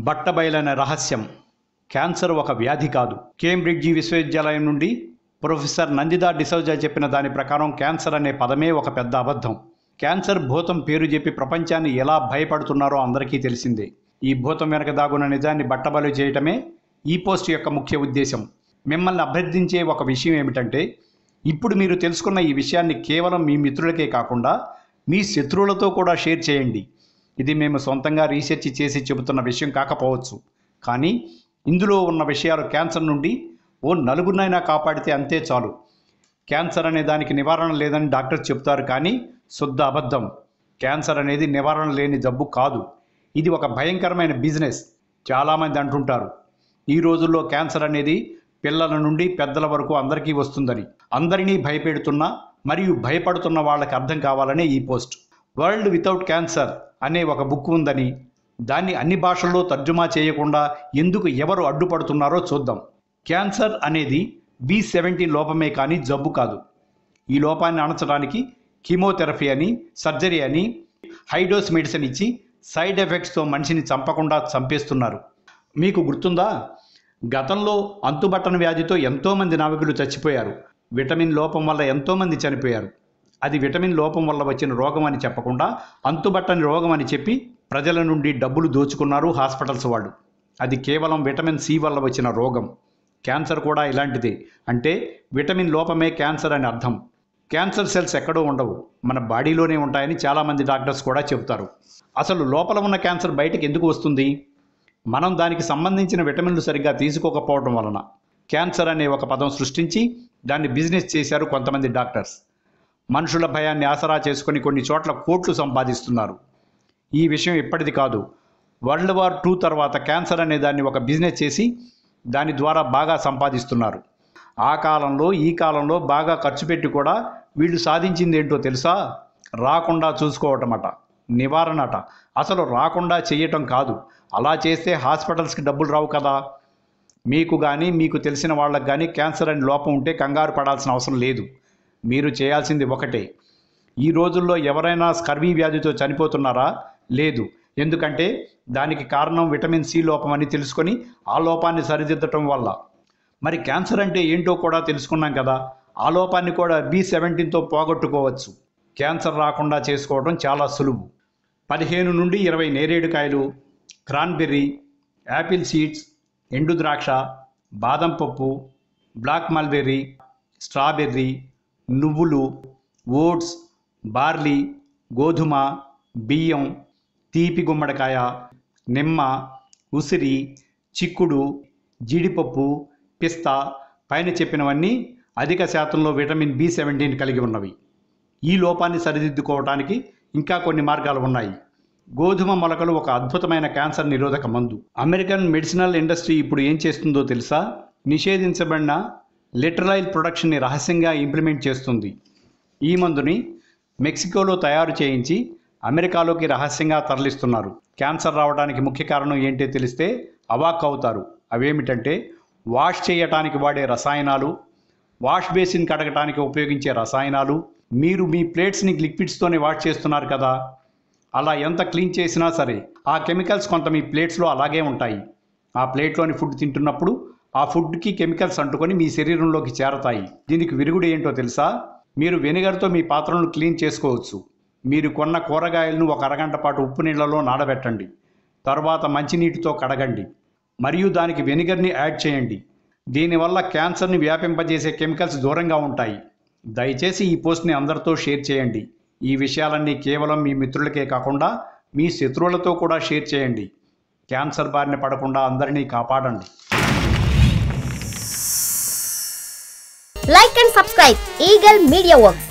బట్టబయలైన రహస్యం. క్యాన్సర్ ఒక వ్యాధి కాదు. కేంబ్రిడ్జి విశ్వవిద్యాలయం నుండి ప్రొఫెసర్ నందిదా డిసౌజా చెప్పిన దాని ప్రకారం క్యాన్సర్ అనే పదమే ఒక పెద్ద అబద్ధం. క్యాన్సర్ భూతం పేరు చెప్పి ప్రపంచాన్ని ఎలా భయపడుతున్నారో అందరికీ తెలిసిందే. ఈ భూతం వెనక దాగున్న నిజాన్ని బట్టబయలు చేయటమే ఈ పోస్ట్ యొక్క ముఖ్య ఉద్దేశం. మిమ్మల్ని అభ్యర్థించే ఒక విషయం ఏమిటంటే, ఇప్పుడు మీరు తెలుసుకున్న ఈ విషయాన్ని కేవలం మీ మిత్రులకే కాకుండా మీ శత్రువులతో కూడా షేర్ చేయండి. ఇది మేము సొంతంగా రీసెర్చ్ చేసి చెబుతున్న విషయం కాకపోవచ్చు, కానీ ఇందులో ఉన్న విషయాలు క్యాన్సర్ నుండి ఓ నలుగురినైనా కాపాడితే అంతే చాలు. క్యాన్సర్ అనే దానికి నివారణ లేదని డాక్టర్ చెప్తారు, కానీ శుద్ధ అబద్ధం. క్యాన్సర్ అనేది నివారణ లేని జబ్బు కాదు, ఇది ఒక భయంకరమైన బిజినెస్. చాలామంది అంటుంటారు ఈ రోజుల్లో క్యాన్సర్ అనేది పిల్లల నుండి పెద్దల వరకు అందరికీ వస్తుందని. అందరినీ భయపెడుతున్న మరియు భయపడుతున్న వాళ్ళకి అర్థం కావాలనే ఈ పోస్ట్. వరల్డ్ వితౌట్ క్యాన్సర్ అనే ఒక బుక్ ఉందని, దాన్ని అన్ని భాషల్లో తర్జుమా చేయకుండా ఎందుకు ఎవరు అడ్డుపడుతున్నారో చూద్దాం. క్యాన్సర్ అనేది B17 లోపమే కానీ జబ్బు కాదు. ఈ లోపాన్ని అణచడానికి కీమోథెరపీ అని, సర్జరీ అని, హైడోస్ మెడిసిన్ ఇచ్చి సైడ్ ఎఫెక్ట్స్తో మనిషిని చంపకుండా చంపేస్తున్నారు. మీకు గుర్తుందా, గతంలో అంతుబట్టని వ్యాధితో ఎంతోమంది నావికులు చచ్చిపోయారు. విటమిన్ లోపం వల్ల ఎంతోమంది చనిపోయారు. అది విటమిన్ లోపం వల్ల వచ్చిన రోగం అని చెప్పకుండా అంతుబట్టని రోగం అని చెప్పి ప్రజల నుండి డబ్బులు దోచుకున్నారు హాస్పిటల్స్ వాళ్ళు. అది కేవలం విటమిన్ C వల్ల వచ్చిన రోగం. క్యాన్సర్ కూడా ఇలాంటిదే. అంటే విటమిన్ లోపమే క్యాన్సర్ అని అర్థం. క్యాన్సర్ సెల్స్ ఎక్కడో ఉండవు, మన బాడీలోనే ఉంటాయని చాలామంది డాక్టర్స్ కూడా చెబుతారు. అసలు లోపల ఉన్న క్యాన్సర్ బయటకు ఎందుకు వస్తుంది? మనం దానికి సంబంధించిన విటమిన్లు సరిగ్గా తీసుకోకపోవడం వలన. క్యాన్సర్ అనే ఒక పదం సృష్టించి దాన్ని బిజినెస్ చేశారు కొంతమంది డాక్టర్స్. మనుషుల భయాన్ని ఆసరా చేసుకుని కొన్ని చోట్ల కోట్లు సంపాదిస్తున్నారు. ఈ విషయం ఇప్పటిది కాదు. వరల్డ్ వార్ II తర్వాత క్యాన్సర్ అనే దాన్ని ఒక బిజినెస్ చేసి దాని ద్వారా బాగా సంపాదిస్తున్నారు. ఆ కాలంలో ఈ కాలంలో బాగా ఖర్చు పెట్టి కూడా వీళ్ళు సాధించింది ఏంటో తెలుసా? రాకుండా చూసుకోవటమట, నివారణ అట. అసలు రాకుండా చేయటం కాదు. అలా చేస్తే హాస్పిటల్స్కి డబ్బులు రావు కదా. మీకు కానీ మీకు తెలిసిన వాళ్ళకి కానీ క్యాన్సర్ అనే లోపం ఉంటే కంగారు పడాల్సిన అవసరం లేదు. మీరు చేయాల్సింది ఒకటే. ఈ రోజుల్లో ఎవరైనా స్కర్వీ వ్యాధితో చనిపోతున్నారా? లేదు. ఎందుకంటే దానికి కారణం విటమిన్ C లోపం అని తెలుసుకొని ఆ లోపాన్ని సరిదిద్దటం వల్ల. మరి క్యాన్సర్ అంటే ఏంటో కూడా తెలుసుకున్నాం కదా. ఆ లోపాన్ని కూడా B17తో పోగొట్టుకోవచ్చు. క్యాన్సర్ రాకుండా చేసుకోవడం చాలా సులువు. 15 నుండి 20 నేరేడుకాయలు, క్రాన్బెర్రీ, యాపిల్ సీడ్స్, ఎండు ద్రాక్ష, బాదం పప్పు, బ్లాక్ మల్బెర్రీ, స్ట్రాబెర్రీ, నువ్వులు, ఓట్స్, బార్లీ, గోధుమ, బియ్యం, తీపి గుమ్మడికాయ, నిమ్మ, ఉసిరి, చిక్కుడు, జీడిపప్పు, పిస్తా పైన చెప్పినవన్నీ అధిక శాతంలో విటమిన్ B17 కలిగి ఉన్నవి. ఈ లోపాన్ని సరిదిద్దుకోవటానికి ఇంకా కొన్ని మార్గాలు ఉన్నాయి. గోధుమ మొలకలు ఒక అద్భుతమైన క్యాన్సర్ నిరోధక మందు. అమెరికన్ మెడిసినల్ ఇండస్ట్రీ ఇప్పుడు ఏం చేస్తుందో తెలుసా? నిషేధించబడిన లిటరైల్ ప్రొడక్షన్ని రహస్యంగా ఇంప్లిమెంట్ చేస్తుంది. ఈ మందుని మెక్సికోలో తయారు చేయించి అమెరికాలోకి రహస్యంగా తరలిస్తున్నారు. క్యాన్సర్ రావడానికి ముఖ్య కారణం ఏంటో తెలిస్తే అవాక్ అవుతారు. అవేమిటంటే వాష్ చేయటానికి వాడే రసాయనాలు, వాష్ బేసిన్ కడగటానికి ఉపయోగించే రసాయనాలు. మీరు మీ ప్లేట్స్ని లిక్విడ్స్తోనే వాష్ చేస్తున్నారు కదా, అలా ఎంత క్లీన్ చేసినా సరే ఆ కెమికల్స్ కొంత మీ ప్లేట్స్లో అలాగే ఉంటాయి. ఆ ప్లేట్లోని ఫుడ్ తింటున్నప్పుడు ఆ ఫుడ్కి కెమికల్స్ అంటుకొని మీ శరీరంలోకి చేరతాయి. దీనికి విరుగుడు ఏంటో తెలుసా? మీరు వెనిగర్తో మీ పాత్రలను క్లీన్ చేసుకోవచ్చు. మీరు కొన్న కూరగాయలను ఒక అరగంట పాటు ఉప్పు నీళ్లలో నానబెట్టండి. తర్వాత మంచినీటితో కడగండి, మరియు దానికి వెనిగర్ని యాడ్ చేయండి. దీనివల్ల క్యాన్సర్ని వ్యాపింపజేసే కెమికల్స్ దూరంగా ఉంటాయి. దయచేసి ఈ పోస్ట్ని అందరితో షేర్ చేయండి. ఈ విషయాలన్నీ కేవలం మీ మిత్రులకే కాకుండా మీ శత్రువులతో కూడా షేర్ చేయండి. క్యాన్సర్ బారిన పడకుండా అందరినీ కాపాడండి. Like and subscribe Eagle Media Works.